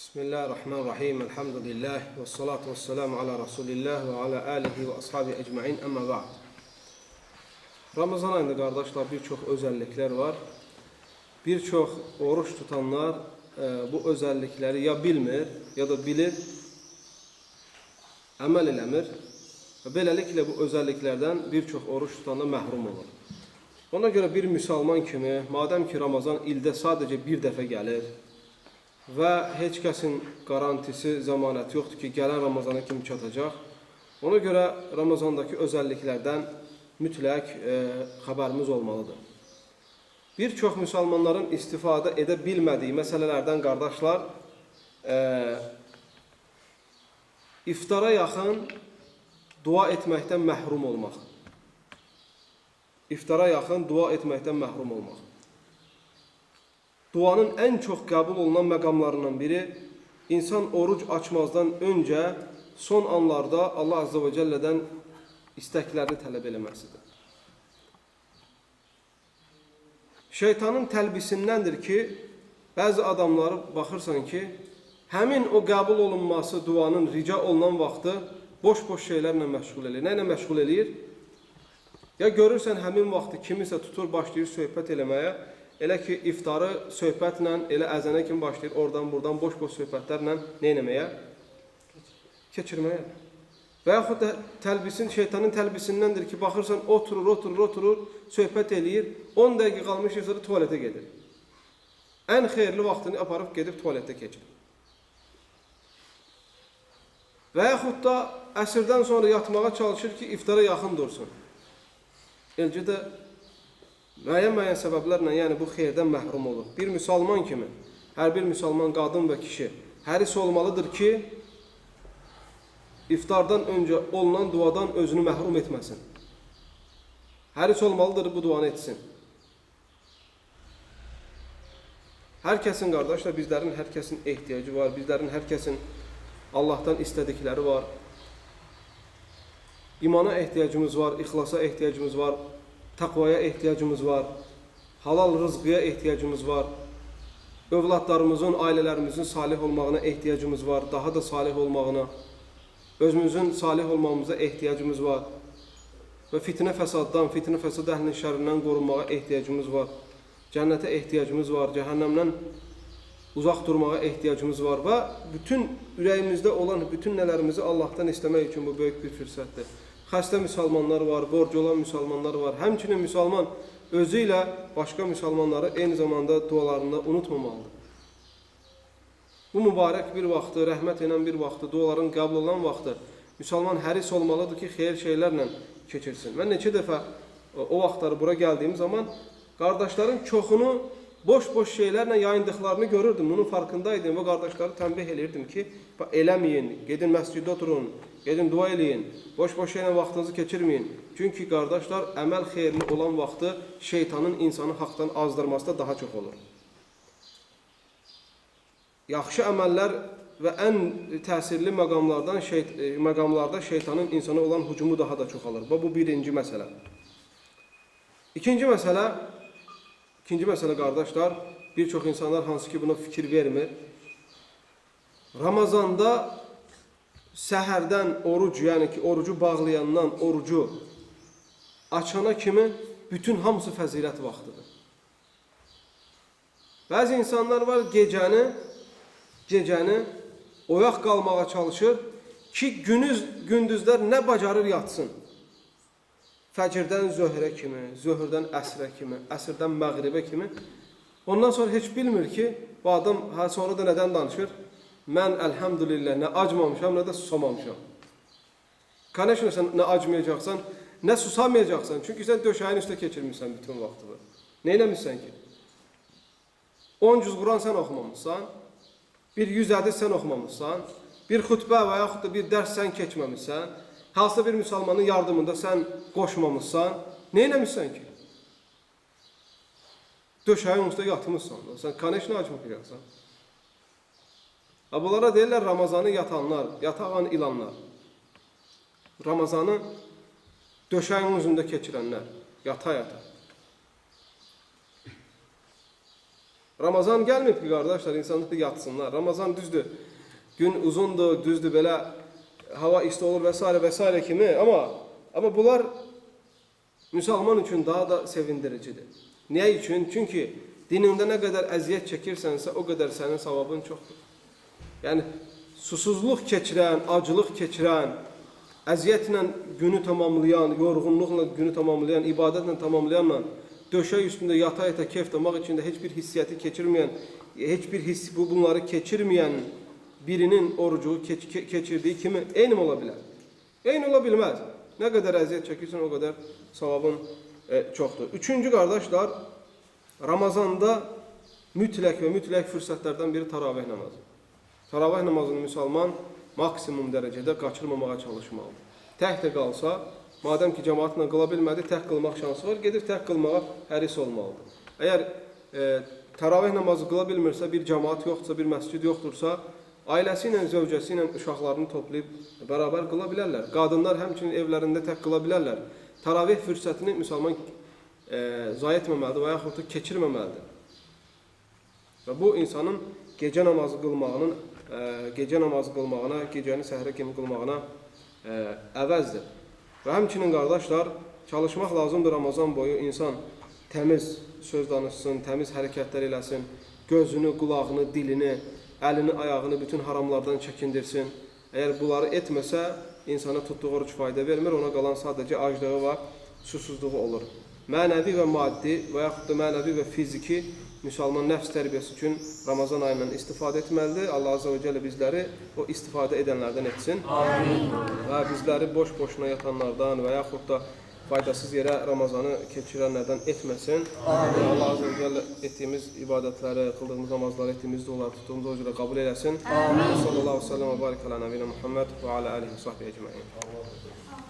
Bismillahirrahmanirrahim. Elhamdülillah. Və salatu və selamu ala Rasulillah və ala alihi və ashabi ecmain. Əmmə ba'd. Ramazan ayında qardaşlar bir çox özəlliklər var. Bir çox oruç tutanlar bu özəllikləri ya bilmir, ya da bilir, əməl eləmir. Və beləliklə bu özəlliklərdən bir çox oruç tutanda məhrum olur. Ona görə bir müsəlman kimi, madəm ki Ramazan ildə sadəcə bir dəfə gəlir və heç kəsin garantisi, zəmanəti yoxdur ki, gələn Ramazana kimi çatacaq. Ona görə Ramazandakı özəlliklərdən mütləq xəbərimiz olmalıdır. Bir çox müsəlmanların istifadə edə bilmədiyi məsələlərdən qardaşlar, iftara yaxın dua etməkdən məhrum olmaq. İftara yaxın dua etməkdən məhrum olmaq. Duanın ən çox qəbul olunan məqamlarından biri, insan oruc açmazdan öncə son anlarda Allah Azze və Cəllədən istəklərini tələb eləməsidir. Şeytanın təlbisindəndir ki, bəzi adamları baxırsan ki, həmin o qəbul olunması duanın rica olunan vaxtı boş-boş şeylərlə məşğul eləyir. Nə ilə məşğul eləyir? Ya görürsən həmin vaxtı kimisə tutur, başlayır söhbət eləməyə, elə ki, iftarı söhbətlə, elə əzənə kimi başlayır, oradan, buradan, boş-boş söhbətlərlə nə eləməyə? Keçirməyə. Və yaxud da şeytanın təlbisindəndir ki, baxırsan, oturur, söhbət eləyir, 10 dəqiqə qalmış sonra tualetə gedir. Ən xeyirli vaxtını aparıb gedib tualetə keçir. Və yaxud da əsrdən sonra yatmağa çalışır ki, iftara yaxın dursun. Elcə də müəyyən səbəblərlə, yəni bu xeyirdən məhrum olur. Bir müsəlman kimi, hər bir müsəlman qadın və kişi həris olmalıdır ki, iftardan öncə olunan duadan özünü məhrum etməsin. Həris olmalıdır bu duanı etsin. Hər kəsin, qardaşlar, bizlərin hər kəsin ehtiyacı var, bizlərin hər kəsin Allahdan istədikləri var. İmana ehtiyacımız var, ixlasa ehtiyacımız var, təqvaya ehtiyacımız var, halal rızqıya ehtiyacımız var, övladlarımızın, ailələrimizin salih olmağına ehtiyacımız var, daha da salih olmağına, özümüzün salih olmamıza ehtiyacımız var və fitnə fəsaddan, fitnə fəsad əhlinin şərrindən qorunmağa ehtiyacımız var, cənnətə ehtiyacımız var, cəhənnəmdən uzaq durmağa ehtiyacımız var və bütün ürəyimizdə olan bütün nələrimizi Allahdan istəmək üçün bu böyük bir fürsətdir. Xəstə müsəlmanlar var, borcu olan müsəlmanlar var. Həmçinin müsəlman özü ilə başqa müsəlmanları eyni zamanda dualarında unutmamalıdır. Bu mübarək bir vaxtı, rəhmət edən bir vaxtı, duaların qəbul olan vaxtı müsəlman həris olmalıdır ki, xeyir şeylərlə keçirsin. Mən neçə dəfə o vaxtları bura gəldiyim zaman qardaşların çoxunu boş-boş şeylərlə yayındıqlarını görürdüm. Bunun farkındaydım və qardaşları tənbih eləyirdim ki, eləməyin, gedin məsciddə oturun, gedin dua eləyin, boş-boş şeylə vaxtınızı keçirməyin. Çünki qardaşlar, əməl xeyirli olan vaxtı şeytanın insanı haqdan azdırması da daha çox olur. Yaxşı əməllər və ən təsirli məqamlarda şeytanın insana olan hücumu daha da çoxalır. Bu birinci məsələ. İkinci məsələ qardaşlar, bir çox insanlar hansı ki buna fikir vermir. Ramazanda səhərdən oruc, yəni ki orucu bağlayandan orucu açana kimi bütün hamısı fəzilət vaxtıdır. Bəzi insanlar var gecəni oyaq qalmağa çalışır ki gündüzlər nə bacarır yatsın. Fəcirdən zöhrə kimi, zöhrdən əsrə kimi, əsrdən məğribə kimi. Ondan sonra heç bilmir ki, bu adam sonra da nədən danışır? Mən əlhəmdülillah nə acmamışam, nə də susamamışam. Конечно, sən nə acmayacaqsan, nə susamayacaqsan. Çünki sən döşəyin üstə keçirmişsən bütün vaxtını. Nə eləmişsən ki? 10 cüz Quran sən oxumamışsan, bir 100 hədis sən oxumamışsan, bir xütbə və yaxud da bir dərs sən keçməmişsən, hansısa bir müsəlmanın yardımında sən qoşmamışsan, nə eləmişsən ki? Döşəyin üstə yatmışsan, sən конечно acmayacaqsan. Bunlara deyirlər Ramazanı yatanlar, yatağan ilanlar. Ramazanı döşəyin üzündə keçirənlər, yata-yata. Ramazan gəlməyib ki, qardaşlar, insanlar yatsınlar. Ramazan düzdür, gün uzundur, düzdür, belə hava isti olur və s. kimi. Amma bunlar müsəlman üçün daha da sevindiricidir. Niyə üçün? Çünki dinində nə qədər əziyyət çəkirsənsə, o qədər sənin savabın çoxdur. Yəni, susuzluq keçirən, acılıq keçirən, əziyyətlə günü tamamlayan, yorğunluqla günü tamamlayan, ibadətlə tamamlayanla, döşək üstündə yata-yata keyf damaq içində heç bir hissiyyəti keçirməyən, heç bir bunları keçirməyən birinin orucu keçirdiyi kimi eyni ola bilər. Eyni ola bilməz. Nə qədər əziyyət çəkirsən, o qədər savabın çoxdur. Üçüncü qardaşlar, Ramazanda mütləq və mütləq fürsətlərdən biri taravih namazı. Taravih namazını müsəlman maksimum dərəcədə qaçırmamağa çalışmalıdır. Tək də qalsa, madəm ki, cəmaatla qıla bilmədi, tək qılmaq şansı var, gedib tək qılmağa həris olmalıdır. Əgər taravih namazı qıla bilmirsə, bir cəmaat yoxdursa, bir məscid yoxdursa, ailəsi ilə, zövcəsi ilə uşaqlarını toplayıb bərabər qıla bilərlər. Qadınlar həmçinin evlərində tək qıla bilərlər. Taravih fürsətini müsəlman zayi etməməlidir və yaxud da keçirməməlidir. Və bu insanın gecə namazı qılmağına, gecəni səhərə kimi qılmağına əvəzdir. Və həmçinin qardaşlar, çalışmaq lazımdır Ramazan boyu insan təmiz söz danışsın, təmiz hərəkətlər eləsin, gözünü, qulağını, dilini, əlini, ayağını bütün haramlardan çəkindirsin. Əgər bunları etməsə, insana tutduğu oruç fayda vermir, ona qalan sadəcə aclığı və susuzluğu olur. Mənəvi və maddi və yaxud da mənəvi və fiziki müsəlman nəfs tərbiyəsi üçün Ramazan ayından istifadə etməlidir. Allah Azze və Cəllə bizləri o istifadə edənlərdən etsin. Amin. Və bizləri boş-boşuna yatanlardan və yaxud da faydasız yerə Ramazanı keçirənlərdən etməsin. Amin. Allah Azze və Cəllə etdiyimiz ibadətləri, qıldığımız namazları, etdiyimiz duaları tutduğumuz o cürə qəbul eləsin. Amin. Sallallahu aleyhi və səlləm və barik alə nəbiyyə Muhammed və alə alihi və sahbihi ecmaîn.